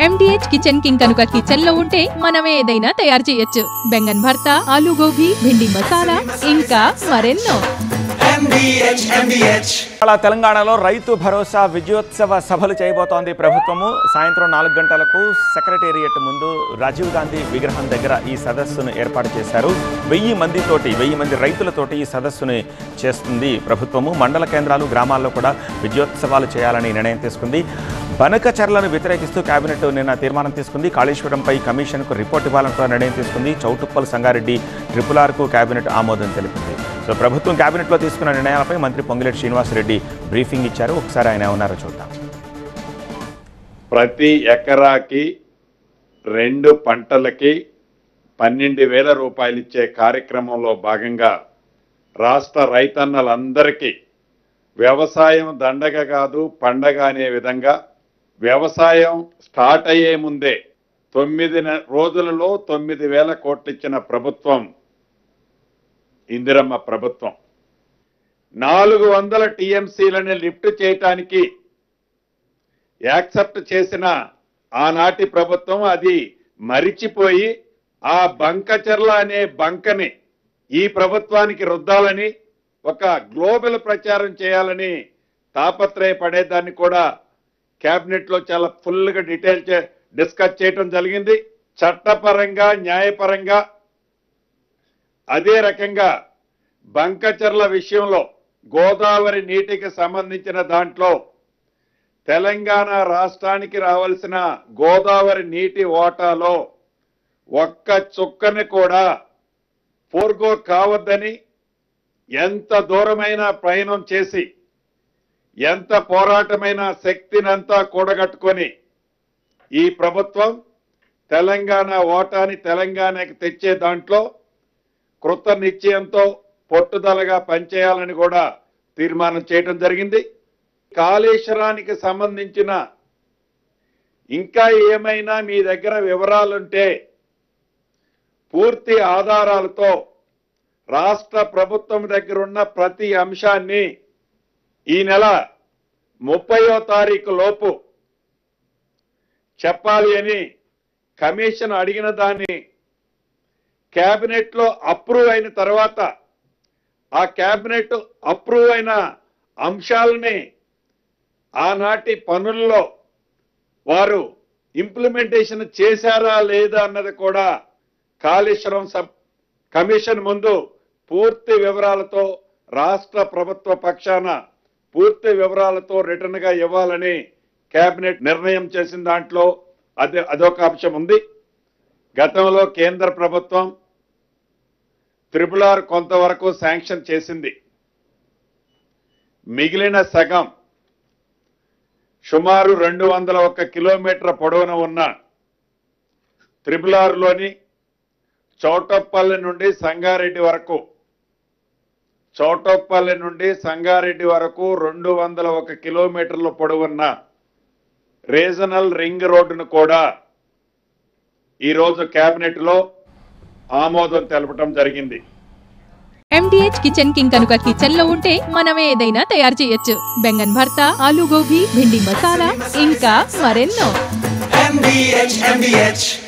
MDH kitchen king కనుక kitchen లో ఉంటే మనమే ఏదైనా తయారు చేయొచ్చు. బెంగన్ భర్తా, ఆలు గోబీ, భిండి మసాలా, ఇంకా మరెన్నో. తెలంగాణలో రైతు భరోసా విజయోత్సవ సభలు చేయబోతోంది ప్రభుత్వము. సాయంత్రం 4 గంటలకు సెక్రటేరియట్ ముందు రాజీవ్ గాంధీ విగ్రహం దగ్గర ఈ సదస్సును ఏర్పాటు చేశారు. 1000 మంది రైతులతోటి ఈ సదస్సుని చేస్తుంది ప్రభుత్వము. మండల కేంద్రాలు, గ్రామాల్లో కూడా విజయోత్సవాలు చేయాలని నిర్ణయం తీసుకుంది. బనకచర్లను వ్యతిరేకిస్తూ కేబినెట్ నిన్న తీర్మానం తీసుకుంది. కాళేశ్వరంపై కమిషన్కు రిపోర్ట్ ఇవ్వాలంటూ నిర్ణయం తీసుకుంది. చౌటుప్పల్, సంగారెడ్డి, ట్రిపుల్-ఆర్కు కేబినెట్ ఆమోదం తెలిపింది. సో ప్రభుత్వం కేబినెట్లో తీసుకున్న నిర్ణయాలపై మంత్రి పొంగిలేటి శ్రీనివాసరెడ్డి బ్రీఫింగ్ ఇచ్చారు. ఒకసారి ఆయన ఉన్నారో చూద్దాం. ప్రతి ఎకరాకి 2 పంటలకి 12,000 రూపాయలు ఇచ్చే కార్యక్రమంలో భాగంగా రాష్ట్ర రైతన్నలందరికీ వ్యవసాయం దండగ కాదు పండగ అనే విధంగా వ్యవసాయం స్టార్ట్ అయ్యే ముందే 9 రోజులలో 9,000 కోట్లు ఇచ్చిన ప్రభుత్వం ఇందిరమ్మ ప్రభుత్వం. 400 టీఎంసీలని లిఫ్ట్ చేయటానికి యాక్సెప్ట్ చేసిన ఆనాటి ప్రభుత్వం అది మరిచిపోయి ఆ బంకచర్ల అనే బంకని ఈ ప్రభుత్వానికి రుద్దాలని, ఒక గ్లోబల్ ప్రచారం చేయాలని తాపత్రయపడేదాన్ని కూడా కేబినెట్లో చాలా ఫుల్గా డిస్కస్ చేయటం జరిగింది. చట్టపరంగా, న్యాయపరంగా. అదే రకంగా బంకచర్ల విషయంలో గోదావరి నీటికి సంబంధించిన దాంట్లో తెలంగాణ రాష్ట్రానికి రావాల్సిన గోదావరి నీటి వాటాలో ఒక్క చుక్కని కూడా ఫోర్గో కావద్దని ఎంత దూరమైన ప్రయాణం చేసి ఎంత పోరాటమైన శక్తినంతా కూడగట్టుకొని ఈ ప్రభుత్వం తెలంగాణ వాటాని తెలంగాణకి తెచ్చే దాంట్లో కృత నిశ్చయంతో పట్టుదలగా పనిచేయాలని కూడా తీర్మానం చేయడం జరిగింది. కాళేశ్వరానికి సంబంధించిన ఇంకా ఏమైనా మీ దగ్గర వివరాలుంటే పూర్తి ఆధారాలతో రాష్ట్ర ప్రభుత్వం దగ్గర ఉన్న ప్రతి అంశాన్ని ఈ నెల 30వ తారీఖు లోపు చెప్పాలి అని కమిషన్ అడిగిన దాన్ని కేబినెట్లో అప్రూవ్ అయిన తర్వాత ఆ కేబినెట్ అప్రూవ్ అయిన అంశాలని ఆనాటి పనుల్లో వారు ఇంప్లిమెంటేషన్ చేశారా లేదా అన్నది కూడా కాళేశ్వరం కమిషన్ ముందు పూర్తి వివరాలతో రాష్ట్ర ప్రభుత్వ పక్షాన పూర్తి వివరాలతో రిటర్న్ గా ఇవ్వాలని కేబినెట్ నిర్ణయం చేసిన దాంట్లో అదొక అంశం ఉంది. గతంలో కేంద్ర ప్రభుత్వం ట్రిపుల్-ఆర్ కొంతవరకు శాంక్షన్ చేసింది. మిగిలిన సగం సుమారు 201 కిలోమీటర్ల పొడవున ఉన్న ట్రిపుల్-ఆర్లోని చౌటప్పల్లి నుండి సంగారెడ్డి వరకు 201 కిలోమీటర్ల పొడవున్న రీజనల్ రింగ్ రోడ్డును కూడా ఈరోజు కేబినెట్ లో ఆమోదం తెలపడం జరిగింది. MDH కిచెన్ కింగ్ కనుక కిచెన్ లో ఉంటే మనమే ఏదైనా తయారు చేయొచ్చు. బెంగన్ భర్తా, ఆలు గోబీ, భిండి మసాలా, ఇంకా మరెన్నో.